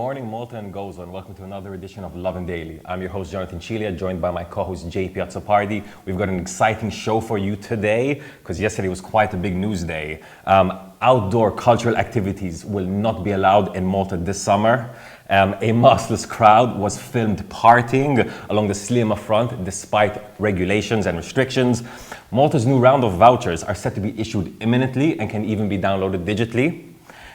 morning, Malta and Gozo, and welcome to another edition of Lovin Daily. I'm your host, Jonathan Chilia, joined by my co-host, Patricia Azzopardi. We've got an exciting show for you today, because yesterday was quite a big news day. Outdoor cultural activities will not be allowed in Malta this summer. A maskless crowd was filmed partying along the Slima front despite regulations and restrictions. Malta's new round of vouchers are set to be issued imminently and can even be downloaded digitally.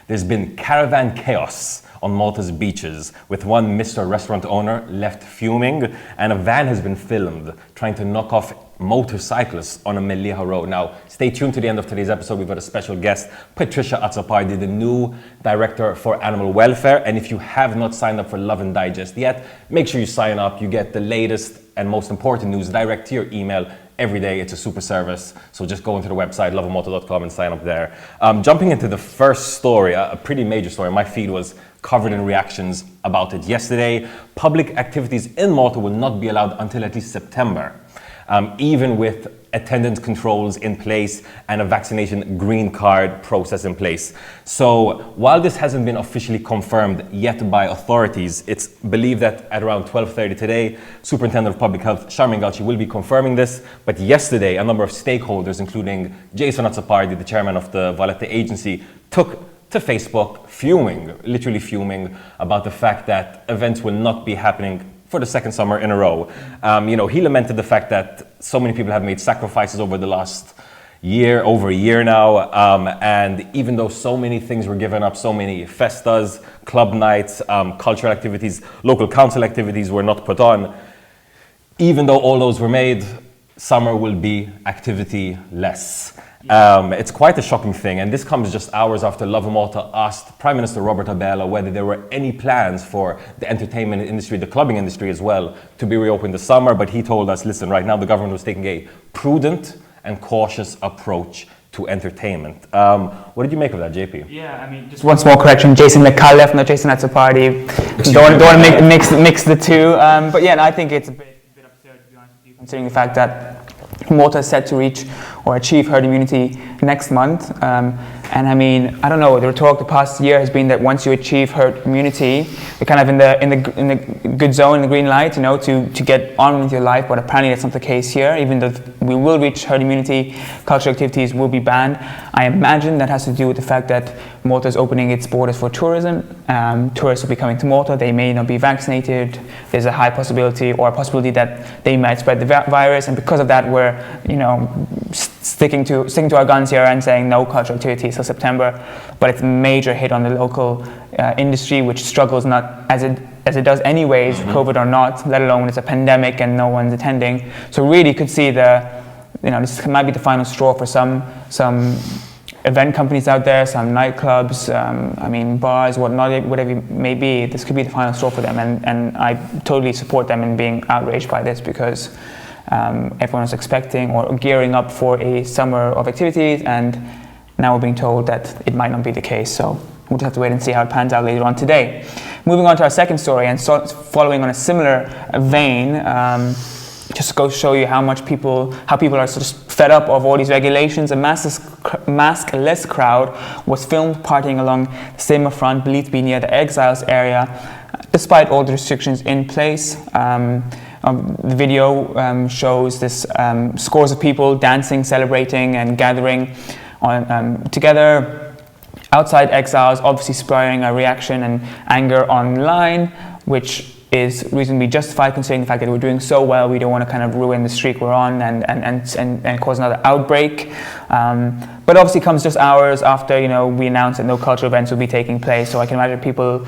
There's been caravan chaos on Malta's beaches, with one Mr. Restaurant owner left fuming, and a van has been filmed trying to knock off motorcyclists on a Melliha road. Now, stay tuned to the end of today's episode. We've got a special guest, Patricia Azzopardi, the new Director for Animal Welfare. And if you have not signed up for Lovin Digest yet, make sure you sign up. You get the latest and most important news direct to your email every day. It's a super service. So just go into the website, lovinmalta.com, and sign up there. Jumping into the first story, a pretty major story. My feed was covered in reactions about it yesterday. Public activities in Malta will not be allowed until at least September, even with attendance controls in place and a vaccination green card process in place. So while this hasn't been officially confirmed yet by authorities, it's believed that at around 12:30 today, Superintendent of Public Health Sharmin Galci will be confirming this. But yesterday, a number of stakeholders, including Jason Azzopardi, the chairman of the Valletta agency, took to Facebook literally fuming about the fact that events will not be happening for the second summer in a row. He lamented the fact that so many people have made sacrifices over the last year, over a year now, and even though so many things were given up, so many festas, club nights, cultural activities, local council activities were not put on, even though all those were made, summer will be activity-less. It's quite a shocking thing, and this comes just hours after Lovin Malta asked Prime Minister Robert Abela whether there were any plans for the entertainment industry, the clubbing industry as well, to be reopened this summer, but he told us, listen, right now the government was taking a prudent and cautious approach to entertainment. What did you make of that, JP? Yeah, I mean, just one small correction, Jason McCullough, not Jason Azzopardi. Don't want to mix the two, but yeah, I think it's a bit absurd, to be honest with you, considering the fact that Malta is set to reach or achieve herd immunity next month. And I mean, I don't know, the talk the past year has been that once you achieve herd immunity, you're kind of in the good zone, in the green light, to get on with your life, but apparently that's not the case here. Even though we will reach herd immunity, cultural activities will be banned. I imagine that has to do with the fact that Malta is opening its borders for tourism. Tourists will be coming to Malta, they may not be vaccinated. There's a high possibility that they might spread the virus, and because of that we're, sticking to our guns here and saying no cultural activities till September. But it's a major hit on the local industry, which struggles not as it does anyways, COVID or not, let alone when it's a pandemic and no one's attending. So really could see this might be the final straw for some event companies out there, some nightclubs, bars, whatever it may be. This could be the final straw for them, and I totally support them in being outraged by this, because everyone was expecting or gearing up for a summer of activities, and now we're being told that it might not be the case. So we'll just have to wait and see how it pans out later on today. Moving on to our second story, and following on a similar vein, just to go show you how people are sort of fed up of all these regulations. A maskless crowd was filmed partying along the Slima front, believed to be near the Exiles area, despite all the restrictions in place. The video shows this scores of people dancing, celebrating, and gathering together outside Exiles, obviously spurring a reaction and anger online, which is reasonably justified considering the fact that we're doing so well. We don't want to kind of ruin the streak we're on and cause another outbreak. But obviously comes just hours after we announced that no cultural events will be taking place. So I can imagine people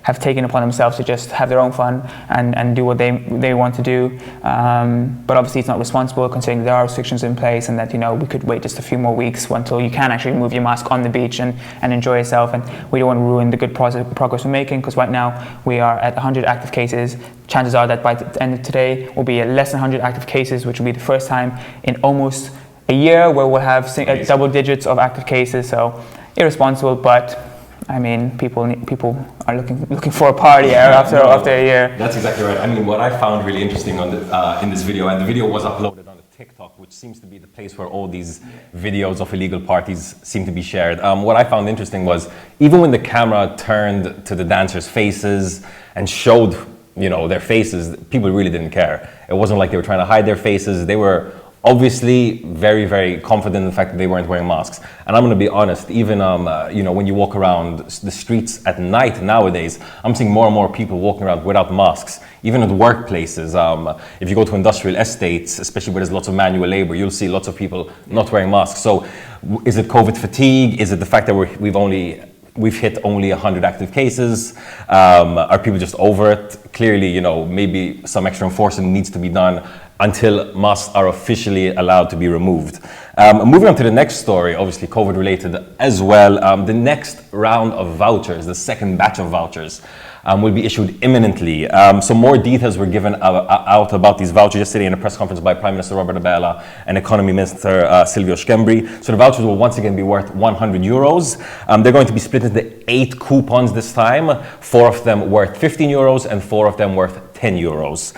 have taken upon themselves to just have their own fun and do what they want to do. But obviously it's not responsible considering there are restrictions in place, and that we could wait just a few more weeks until you can actually remove your mask on the beach and enjoy yourself. And we don't want to ruin the good progress we're making, because right now we are at 100 active cases. Chances are that by the end of today we'll be at less than 100 active cases, which will be the first time in almost a year where we'll have double digits of active cases. So irresponsible, but I mean, people are looking for a party after a year. That's exactly right. I mean, what I found really interesting in this video, and the video was uploaded on the TikTok, which seems to be the place where all these videos of illegal parties seem to be shared. What I found interesting was even when the camera turned to the dancers' faces and showed, their faces, people really didn't care. It wasn't like they were trying to hide their faces. They were obviously very, very confident in the fact that they weren't wearing masks. And I'm going to be honest, even when you walk around the streets at night nowadays, I'm seeing more and more people walking around without masks. Even at workplaces, if you go to industrial estates, especially where there's lots of manual labor, you'll see lots of people not wearing masks. So is it COVID fatigue? Is it the fact that we've hit only 100 active cases? Are people just over it? Clearly, maybe some extra enforcement needs to be done until masks are officially allowed to be removed. Moving on to the next story, obviously COVID related as well. The next round of vouchers, the second batch of vouchers, will be issued imminently. So more details were given out about these vouchers yesterday in a press conference by Prime Minister Robert Abela and Economy Minister Silvio Scembri. So the vouchers will once again be worth 100 euros. They're going to be split into 8 coupons this time, 4 of them worth 15 euros and 4 of them worth 10 euros.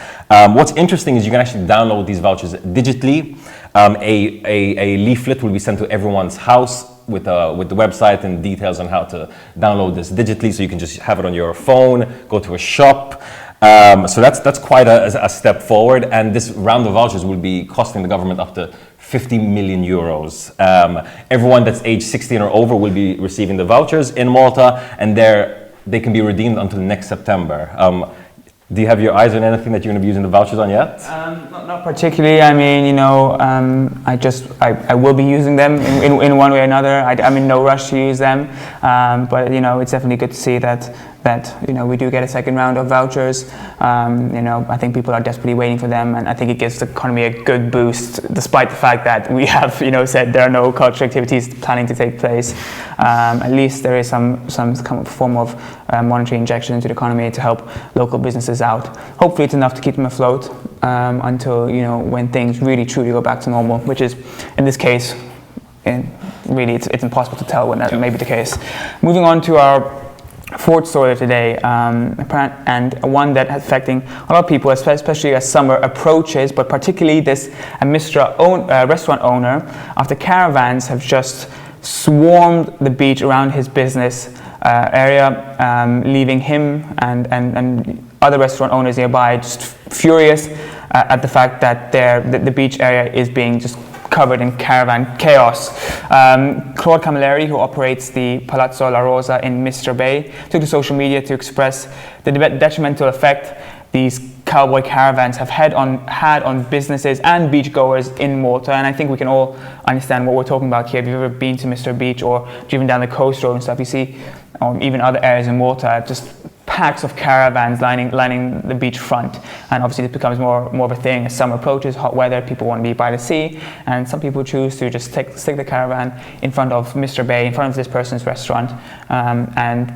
What's interesting is you can actually download these vouchers digitally. A leaflet will be sent to everyone's house with the website and details on how to download this digitally, so you can just have it on your phone, go to a shop. So that's quite a step forward, and this round of vouchers will be costing the government up to 50 million euros. Everyone that's age 16 or over will be receiving the vouchers in Malta, and they can be redeemed until next September. Do you have your eyes on anything that you're going to be using the vouchers on yet? Not particularly. I mean, I will be using them in one way or another. I'm in no rush to use them, but it's definitely good to see that we do get a second round of vouchers. I think people are desperately waiting for them, and I think it gives the economy a good boost, despite the fact that we have said there are no cultural activities planning to take place. At least there is some kind of form of monetary injection into the economy to help local businesses out. Hopefully it's enough to keep them afloat until when things really truly go back to normal, which is in this case, really it's impossible to tell when that may be the case. Moving on to our fourth story of today, and one that is affecting a lot of people, especially as summer approaches, but particularly this restaurant owner, after caravans have just swarmed the beach around his business area, leaving him and other restaurant owners nearby just furious at the fact that the beach area is being just covered in caravan chaos. Claude Camilleri, who operates the Palazzo La Rosa in Mr. Bay, took to social media to express the detrimental effect these cowboy caravans have had on businesses and beachgoers in Malta. And I think we can all understand what we're talking about here. If you've ever been to Mr. Beach or driven down the coast road and stuff, you see, or even other areas in Malta, just packs of caravans lining the beach front. And obviously this becomes more of a thing as summer approaches, hot weather, people want to be by the sea, and some people choose to just stick the caravan in front of Mr. Bay, in front of this person's restaurant, and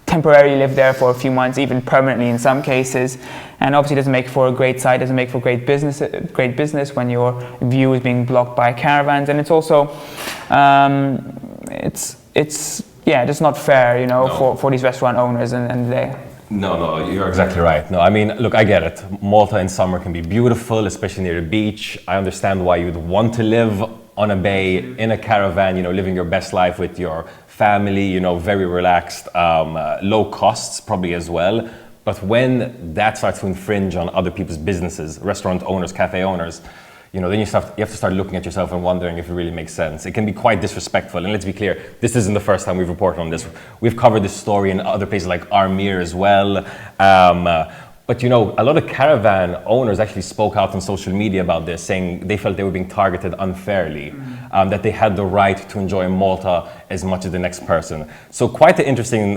temporarily live there for a few months, even permanently in some cases. And obviously it doesn't make for a great sight, doesn't make for great business when your view is being blocked by caravans. And it's also it's just not fair, for these restaurant owners and they. No, you're exactly right. No, I mean, look, I get it. Malta in summer can be beautiful, especially near the beach. I understand why you'd want to live on a bay in a caravan, living your best life with your family, very relaxed, low costs probably as well. But when that starts to infringe on other people's businesses, restaurant owners, cafe owners, then you have to start looking at yourself and wondering if it really makes sense. It can be quite disrespectful. And let's be clear, this isn't the first time we've reported on this. We've covered this story in other places like Armir as well. But a lot of caravan owners actually spoke out on social media about this, saying they felt they were being targeted unfairly, that they had the right to enjoy Malta as much as the next person. So quite an interesting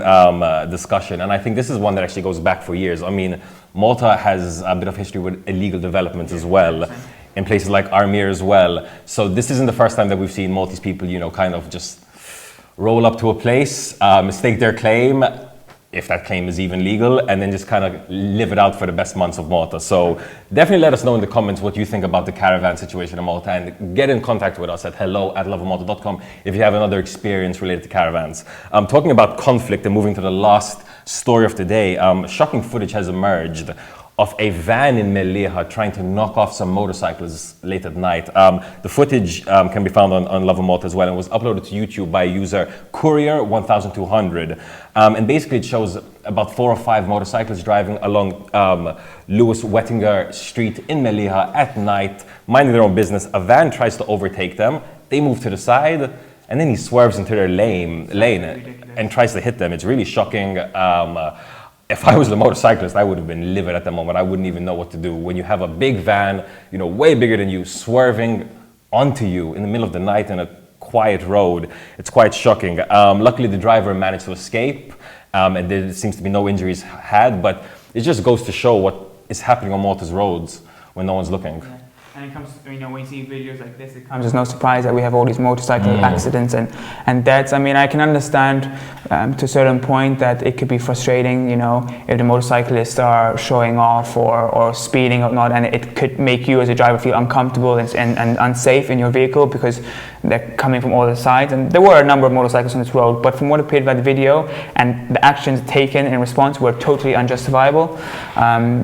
discussion, and I think this is one that actually goes back for years. I mean, Malta has a bit of history with illegal developments as well, in places like Armir as well. So this isn't the first time that we've seen Maltese people, kind of just roll up to a place, mistake their claim, if that claim is even legal, and then just kind of live it out for the best months of Malta. So definitely let us know in the comments what you think about the caravan situation in Malta, and get in contact with us at hello@lovinmalta.com if you have another experience related to caravans. Talking about conflict and moving to the last story of the day, shocking footage has emerged of a van in Melilla trying to knock off some motorcyclists late at night. The footage can be found on Lovin Malta as well, and was uploaded to YouTube by user Courier1200. And basically it shows about 4 or 5 motorcyclists driving along Louis Wettinger Street in Melilla at night, minding their own business. A van tries to overtake them. They move to the side, and then he swerves into their lane and tries to hit them. It's really shocking. If I was the motorcyclist, I would have been livid at the moment. I wouldn't even know what to do. When you have a big van, way bigger than you, swerving onto you in the middle of the night in a quiet road, it's quite shocking. Luckily, the driver managed to escape, and there seems to be no injuries had, but it just goes to show what is happening on Malta's roads when no one's looking. Yeah. And it comes, when you see videos like this, it comes as no surprise that we have all these motorcycle accidents and deaths. I mean, I can understand to a certain point that it could be frustrating, if the motorcyclists are showing off or speeding or not, and it could make you as a driver feel uncomfortable and unsafe in your vehicle because they're coming from all the sides. And there were a number of motorcyclists on this road, but from what appeared by the video and the actions taken in response were totally unjustifiable.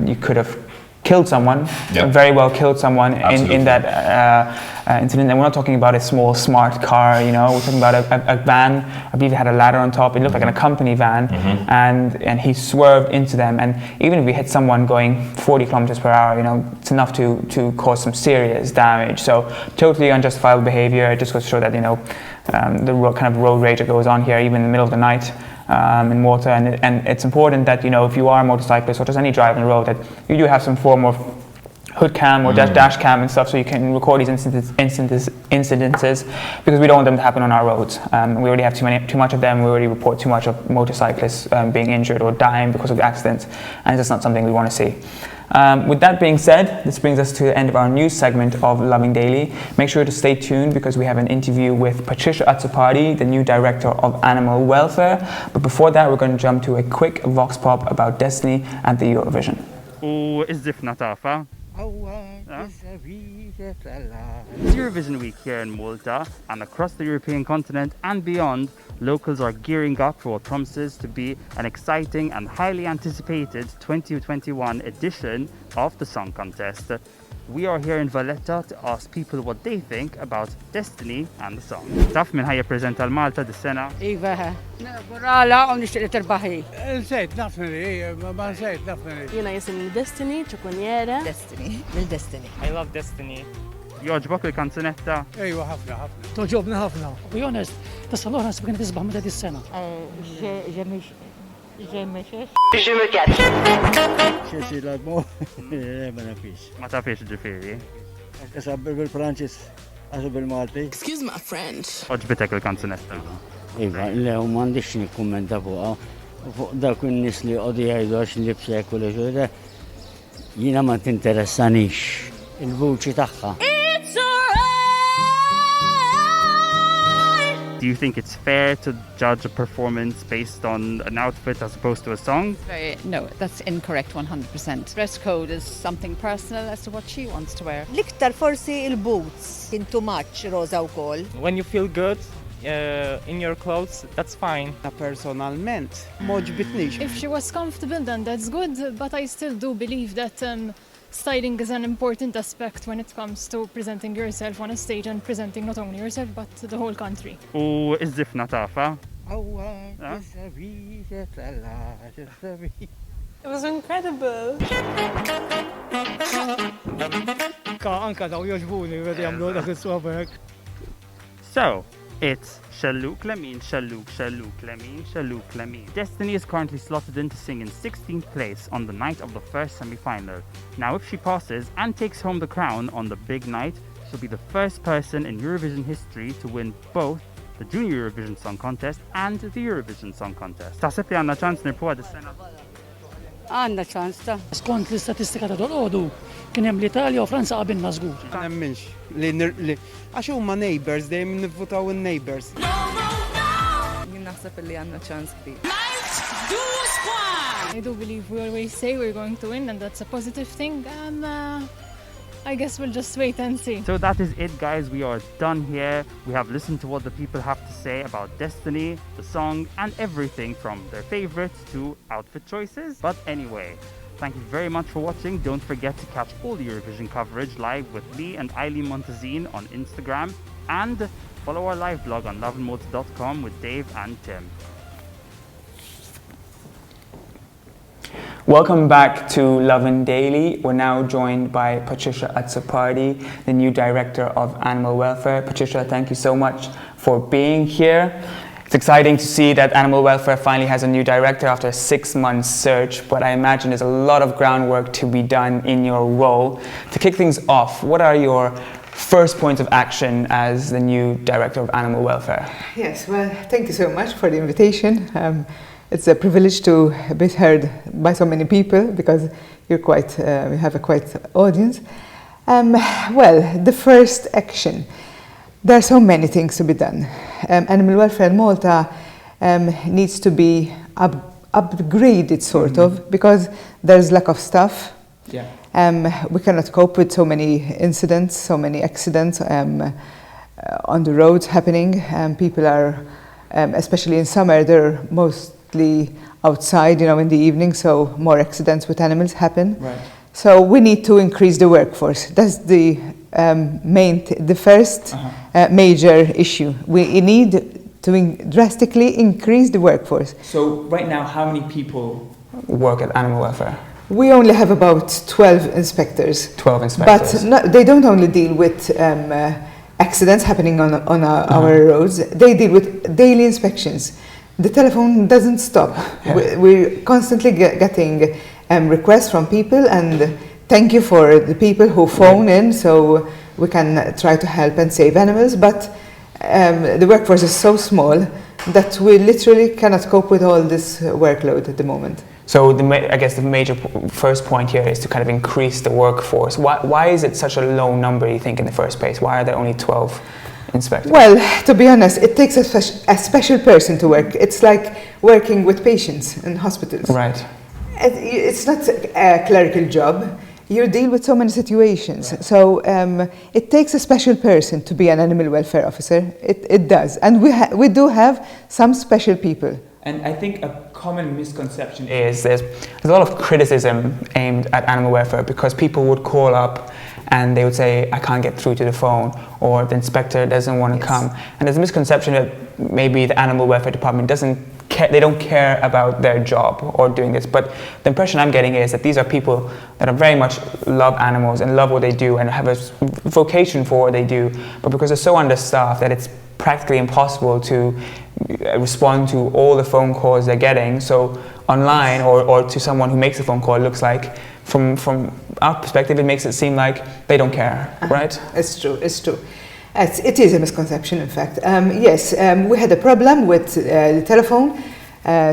You could have killed someone, very well killed someone in that incident. And we're not talking about a small, smart car, we're talking about a van. I believe it had a ladder on top. It looked like an company van, and he swerved into them. And even if we hit someone going 40 kilometers per hour, it's enough to cause some serious damage. So totally unjustifiable behavior. It just goes to show that, the kind of road rage that goes on here, even in the middle of the night. In Malta, and it's important that if you are a motorcyclist or just any driver on the road, that you do have some form of hood cam or dash cam and stuff, so you can record these incidences, because we don't want them to happen on our roads. We already have too much of them. We already report too much of motorcyclists being injured or dying because of accidents, and it's just not something we want to see. With that being said, this brings us to the end of our news segment of Lovin Daily. Make sure to stay tuned because we have an interview with Patricia Azzopardi, the new director of animal welfare. But before that, we're going to jump to a quick vox pop about Destiny and the Eurovision. It's Eurovision week here in Malta, and across the European continent and beyond, locals are gearing up for what promises to be an exciting and highly anticipated 2021 edition of the song contest. We are here in Valletta to ask people what they think about Destiny and the song. Taf min ħajja prezenta l-Malta dis-sena? Iva, burala u nixtieq li terbaħi. Nsejt nafni, ma nsejt nafni. Jiena jisimni Destiny, ċukunjera. Destiny, mill-Destiny. I love Destiny. Joġbok il-kanzunetta? Ejwa, ħafna. Toġobna ħafna. U be honest, tas-salora nasib kienet tisbaħ meta dis-sena. Je me cache. Xie l-admu, ma nafix. Ma tafiex ġifiri. Kasabber bil-Franċis, għasu bil-Malti. Excuse my French. Oġbitek il-kanzunetta? Iva, lew m'għandix nikkummenta fuqha. Fuq dak in-nies li qogħdu jgħidu għax libsek u l-ġuda, jiena ma tinteressanix il-vuċi tagħha. Do you think it's fair to judge a performance based on an outfit as opposed to a song? No, that's incorrect 100%. Dress code is something personal as to what she wants to wear. L-iktar forsi il-boots, kien too much rosa wkoll. When you feel good in your clothes, that's fine. Personalment, moġbitnix. If she was comfortable, then that's good, but I still do believe that styling is an important aspect when it comes to presenting yourself on a stage and presenting not only yourself but the whole country. U iż-żifna tafa? It was incredible. Anka daw joġbuni għed jagħmlu dak is-swabek. So, it's Shalluk Lamin, Shalluk, Shalluk Lamin, Shalluk Lamin. Destiny is currently slotted in to sing in 16th place on the night of the first semi-final. Now, if she passes and takes home the crown on the big night, she'll be the first person in Eurovision history to win both the Junior Eurovision Song Contest and the Eurovision Song Contest. Taħseb li għandna ċans nirpuha dis-sena? Għandna ċans ta'. Skont l-istatistika ta' dol-għodu, kien hemm l-Italja u Franza qabilna żgur. Ma nemminx li għax huma neighbors dejjem nivvutaw in-neighbors. Jien naħseb li għandna ċans kbir. I do believe we always say we're going to win and that's a positive thing. I guess we'll just wait and see. So that is it, guys. We are done here. We have listened to what the people have to say about Destiny, the song, and everything from their favorites to outfit choices. But anyway, Thank you very much for watching. Don't forget to catch all the Eurovision coverage live with me and Eileen Montezine on Instagram, and follow our live blog on lovinmalta.com with Dave and Tim. Welcome back to Lovin Daily. We're now joined by Patricia Azzopardi, the new Director of Animal Welfare. Patricia, thank you so much for being here. It's exciting to see that Animal Welfare finally has a new director after a 6-month search, but I imagine there's a lot of groundwork to be done in your role. To kick things off, what are your first points of action as the new Director of Animal Welfare? Yes, well, thank you so much for the invitation. It's a privilege to be heard by so many people because you have a quite audience. Well, the first action. There are so many things to be done. Animal welfare in Malta needs to be upgraded, sort of, because there's lack of staff. Yeah. We cannot cope with so many incidents, so many accidents on the roads happening. People are, especially in summer, they're mostly outside, in the evening, so more accidents with animals happen. Right. So we need to increase the workforce. That's the first major issue. We need to drastically increase the workforce. So right now, how many people work at Animal Welfare? We only have about 12 inspectors. 12 inspectors. But they don't only deal with accidents happening on our roads. They deal with daily inspections. The telephone doesn't stop. Yeah. We're constantly getting requests from people, and thank you for the people who phone in so we can try to help and save animals. But the workforce is so small that we literally cannot cope with all this workload at the moment. So I guess the major first point here is to kind of increase the workforce. Why is it such a low number, you think, in the first place? Why are there only 12 inspectors? Well, to be honest, it takes a special person to work. It's like working with patients in hospitals. Right. It's not a clerical job. You deal with so many situations. Right. So it takes a special person to be an animal welfare officer. It does. And we do have some special people. And I think a common misconception is there's a lot of criticism aimed at animal welfare because people would call up and they would say, I can't get through to the phone, or the inspector doesn't want to come. And there's a misconception that maybe the animal welfare department they don't care about their job or doing this. But the impression I'm getting is that these are people that are very much love animals and love what they do and have a vocation for what they do. But because they're so understaffed that it's practically impossible to respond to all the phone calls they're getting. So online or to someone who makes a phone call, it looks like from our perspective, it makes it seem like they don't care, right? It's true. It is a misconception, in fact. Yes, we had a problem with the telephone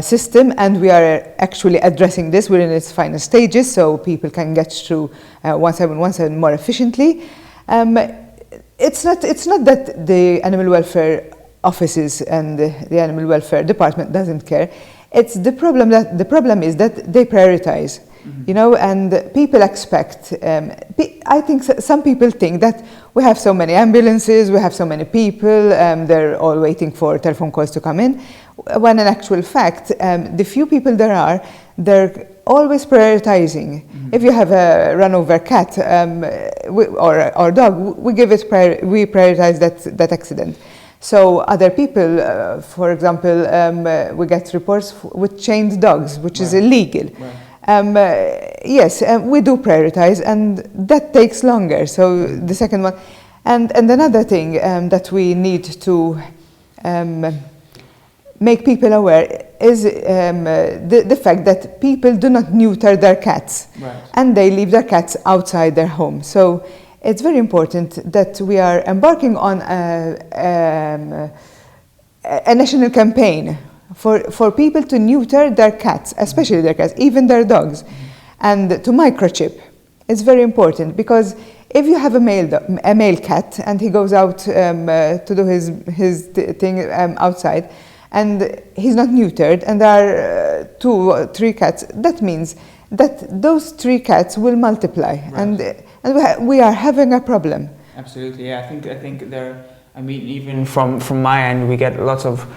system, and we are actually addressing this. We're in its final stages, so people can get through 1717 more efficiently. It's not that the animal welfare offices and the animal welfare department doesn't care. It's the problem is that they prioritize. And people expect, I think some people think that we have so many ambulances, we have so many people, they're all waiting for telephone calls to come in, when in actual fact, the few people there are, they're always prioritizing. If you have a run-over cat or dog, we prioritize that accident. So other people, for example, we get reports with chained dogs, which is illegal. Right. Yes, we do prioritize, and that takes longer. So the second one, and another thing that we need to make people aware is the fact that people do not neuter their cats, and they leave their cats outside their home. So it's very important that we are embarking on a national campaign for people to neuter their cats, especially their cats, even their dogs, and to microchip. It's very important because if you have a male cat and he goes out to do his thing outside, and he's not neutered, and there are 2 or 3 cats, that means that those 3 cats will multiply, and we are having a problem. Absolutely, yeah. I think there I mean, even from my end, we get lots of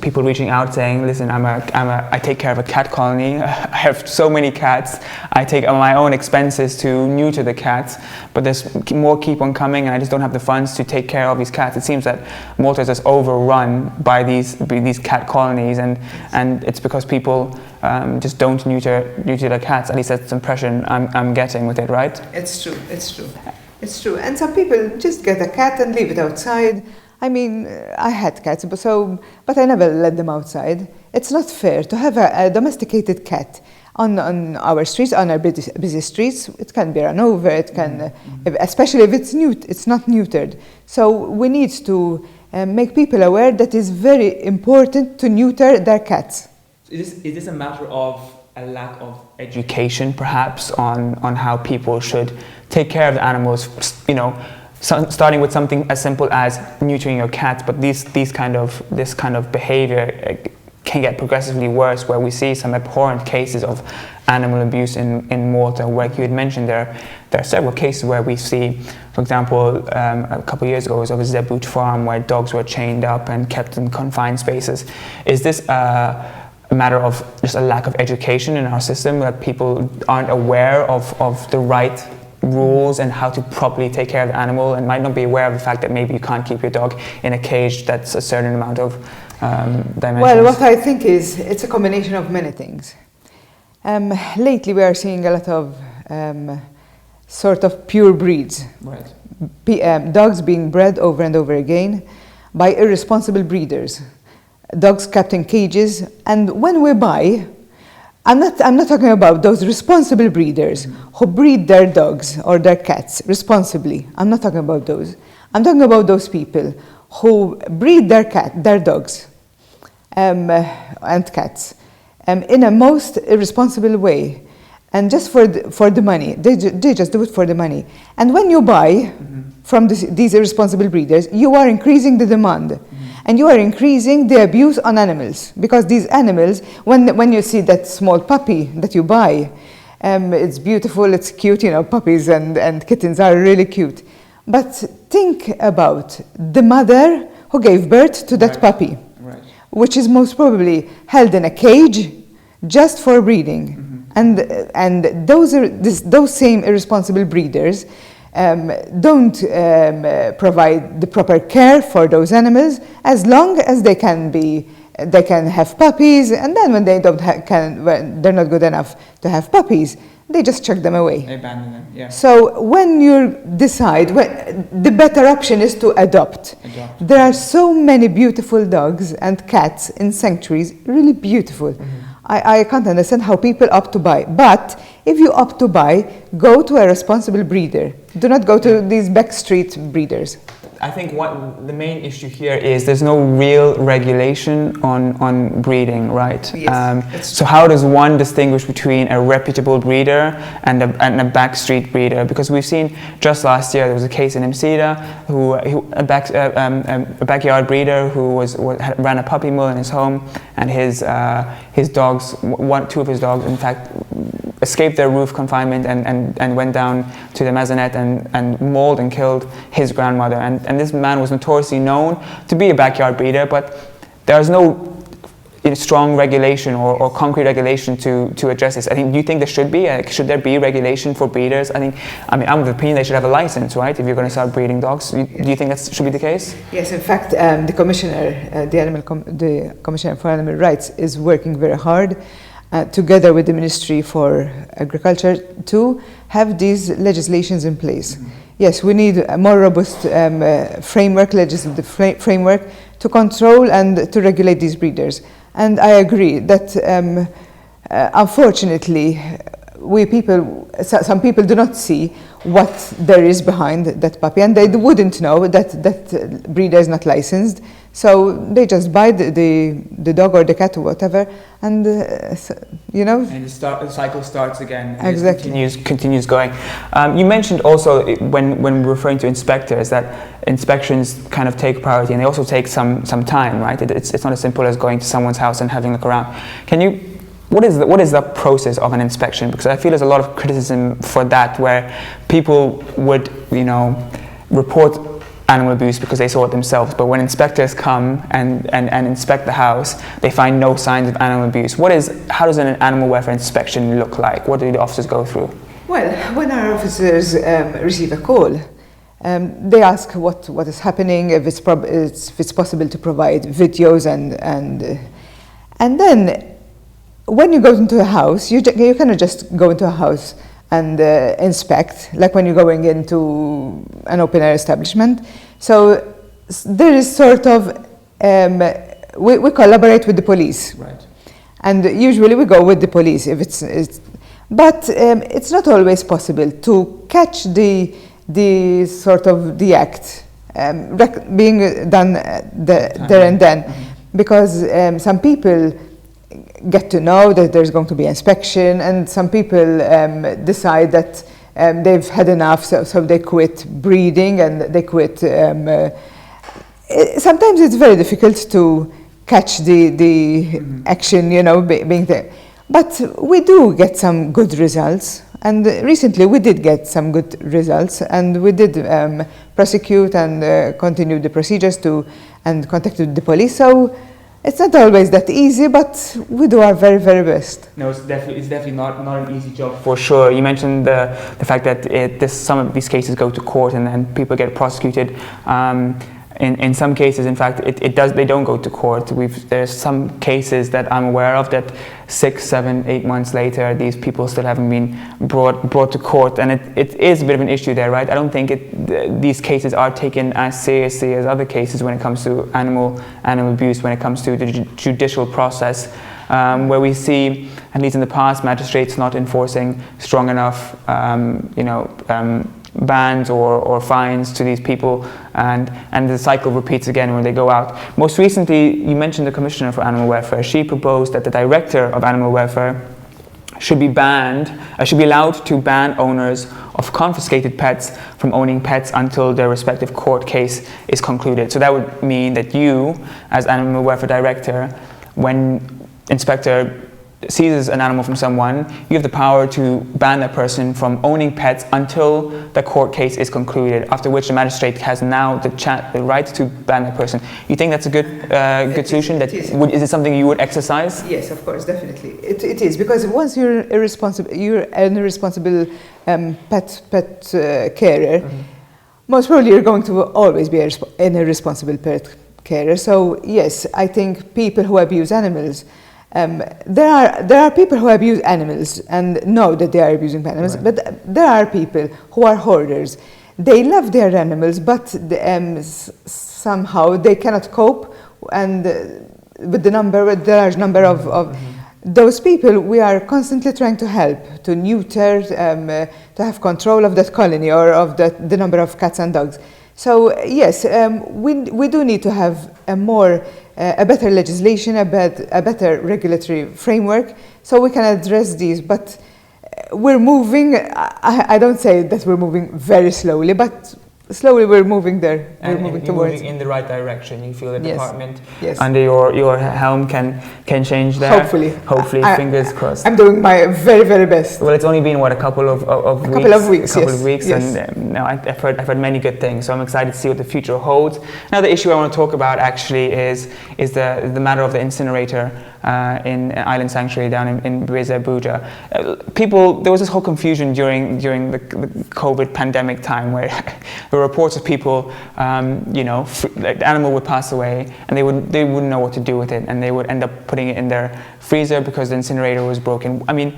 people reaching out saying, listen, I take care of a cat colony. I have so many cats. I take on my own expenses to neuter the cats, but there's more keep on coming, and I just don't have the funds to take care of these cats. It seems that Malta is just overrun by these cat colonies, and it's because people just don't neuter the cats. At least that's the impression I'm getting with it, right? It's true. It's true. And some people just get a cat and leave it outside. I mean, I had cats, but I never let them outside. It's not fair to have a domesticated cat on our streets, on our busy streets. It can be run over. It can, especially if it's not neutered. So we need to make people aware that it's very important to neuter their cats. Is this a matter of a lack of education, perhaps, on how people should take care of the animals? You know, starting with something as simple as neutering your cats, but this kind of behavior can get progressively worse, where we see some abhorrent cases of animal abuse in Malta. Like you had mentioned, there are several cases where we see, for example, a couple of years ago, it was of a zebu farm where dogs were chained up and kept in confined spaces. Is this a matter of just a lack of education in our system, that people aren't aware of the right rules and how to properly take care of the animal, and might not be aware of the fact that maybe you can't keep your dog in a cage that's a certain amount of dimensions? Well, what I think is it's a combination of many things. Lately we are seeing a lot of sort of pure breeds. Right. Dogs being bred over and over again by irresponsible breeders. Dogs kept in cages, and when we buy, I'm not talking about those responsible breeders who breed their dogs or their cats responsibly. I'm not talking about those. I'm talking about those people who breed their dogs and cats in a most irresponsible way, and just for the money. They just do it for the money. And when you buy from these irresponsible breeders, you are increasing the demand. And you are increasing the abuse on animals, because these animals, when you see that small puppy that you buy, it's beautiful, it's cute, you know, puppies and kittens are really cute. But think about the mother who gave birth to that puppy, which is most probably held in a cage just for breeding. And those same irresponsible breeders don't provide the proper care for those animals as long as they can have puppies, and then when they when they're not good enough to have puppies, they just chuck them away. They abandon them, yeah. So when you decide, the better option is to adopt. There are so many beautiful dogs and cats in sanctuaries, really beautiful. I can't understand how people opt to buy. But if you opt to buy, go to a responsible breeder. Do not go to these Backstreet breeders. I think what the main issue here is there's no real regulation on breeding, right? Yes, so how does one distinguish between a reputable breeder and a Backstreet breeder? Because we've seen just last year there was a case in Msida a backyard breeder who ran a puppy mill in his home, and his dogs, two of his dogs, in fact, escaped their roof confinement and went down to the maisonette and mauled and killed his grandmother. And this man was notoriously known to be a backyard breeder, but there's no strong regulation or concrete regulation to address this. Do you think there should be? Should there be regulation for breeders? I'm of the opinion they should have a license, right? If you're going to start breeding dogs. Do you think that should be the case? Yes, in fact, the commissioner, the Commissioner for Animal Rights is working very hard together with the Ministry for Agriculture to have these legislations in place. Yes, we need a more robust legislative framework to control and to regulate these breeders. And I agree that unfortunately some people do not see what there is behind that puppy, and they wouldn't know that breeder is not licensed. So they just buy the dog or the cat or whatever, and And the cycle starts again. And exactly. It continues going. You mentioned also when referring to inspectors that inspections kind of take priority, and they also take some time, right? It's not as simple as going to someone's house and having a look around. What is the process of an inspection? Because I feel there's a lot of criticism for that, where people would report animal abuse because they saw it themselves. But when inspectors come and inspect the house, they find no signs of animal abuse. How does an animal welfare inspection look like? What do the officers go through? Well, when our officers receive a call, they ask what is happening, if it's possible to provide videos, and then when you go into a house, you cannot just go into a house and inspect, like when you're going into an open-air establishment. So there is sort of, we collaborate with the police. Right. And usually we go with the police if but it's not always possible to catch the act being done there and then, because some people get to know that there's going to be inspection, and some people decide that they've had enough, so they quit breeding and they quit. Sometimes it's very difficult to catch the action, being there. But we do get some good results, and recently we did get some good results, and we did prosecute and continue the procedures and contacted the police. So it's not always that easy, but we do our very, very best. No, it's definitely not an easy job for sure. You mentioned the fact that some of these cases go to court and then people get prosecuted. In some cases, in fact, they don't go to court. There's some cases that I'm aware of that 6, 7, 8 months later, these people still haven't been brought to court, and it is a bit of an issue there, right? I don't think these cases are taken as seriously as other cases when it comes to animal abuse, when it comes to the judicial process, where we see, at least in the past, magistrates not enforcing strong enough, bans or fines to these people, and the cycle repeats again when they go out. Most recently, you mentioned the Commissioner for Animal Welfare. She proposed that the Director of Animal Welfare should be allowed to ban owners of confiscated pets from owning pets until their respective court case is concluded. So that would mean that you, as Animal Welfare Director, when inspector seizes an animal from someone, you have the power to ban that person from owning pets until the court case is concluded, after which the magistrate has now the right to ban that person. You think that's a good solution? Is it something you would exercise? Yes, of course, definitely. It is, because once you're an irresponsible pet carer, most probably you're going to always be an irresponsible pet carer. So yes, I think people who abuse animals, there are people who abuse animals and know that they are abusing animals, right. But there are people who are hoarders. They love their animals, but somehow they cannot cope, and with the large number of those people, we are constantly trying to help, to neuter, to have control of that colony or of the number of cats and dogs. So yes, we do need to have a better legislation, a better regulatory framework, so we can address these. But we're moving. I don't say that we're moving very slowly, but slowly we're moving there. We're moving towards. Moving in the right direction. You feel the Yes. department Yes. under your helm can change that. Hopefully. Fingers crossed. I'm doing my very, very best. Well, it's only been a couple of weeks. A couple of weeks, yes. And no, I've heard many good things. So I'm excited to see what the future holds. Another issue I want to talk about actually is the matter of the incinerator in Island Sanctuary down in Beza Abuja. There was this whole confusion during the COVID pandemic time where there were reports of people, the animal would pass away and they wouldn't know what to do with it, and they would end up putting it in their freezer because the incinerator was broken. I mean,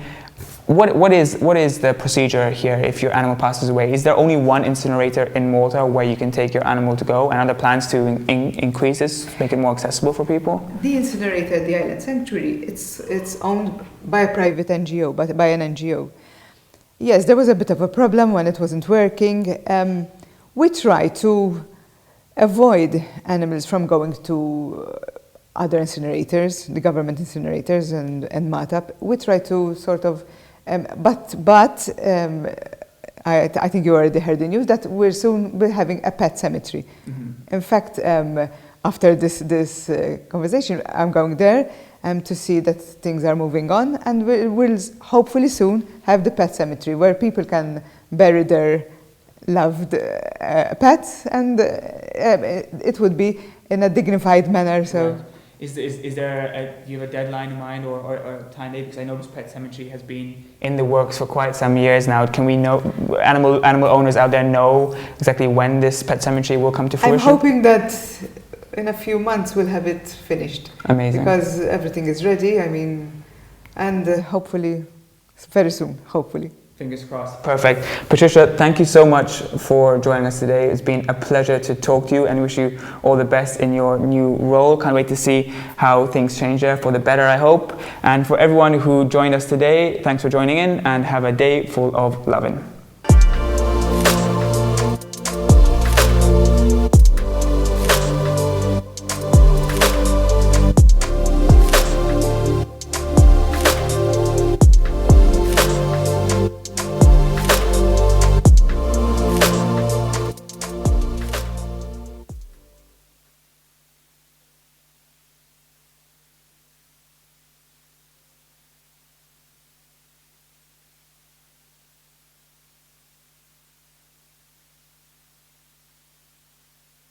what is the procedure here if your animal passes away? Is there only one incinerator in Malta where you can take your animal to go, and are there plans to increase this, make it more accessible for people? The incinerator at the Island Sanctuary, it's owned by a private NGO, by an NGO. Yes, there was a bit of a problem when it wasn't working. We try to avoid animals from going to other incinerators, the government incinerators and MATAP. We try to sort of, I think you already heard the news that we're having a pet cemetery. Mm-hmm. In fact, after this conversation, I'm going there to see that things are moving on, and we'll hopefully soon have the pet cemetery where people can bury their loved pets, and it would be in a dignified manner. So. Right. Is there do you have a deadline in mind or a time date? Because I know this pet cemetery has been in the works for quite some years now. Can we know, animal owners out there know exactly when this pet cemetery will come to fruition? I'm hoping that in a few months we'll have it finished. Amazing. Because everything is ready, I mean, and hopefully, very soon, hopefully. Fingers crossed. Perfect. Patricia, thank you so much for joining us today. It's been a pleasure to talk to you and wish you all the best in your new role. Can't wait to see how things change there for the better, I hope. And for everyone who joined us today, thanks for joining in and have a day full of lovin'.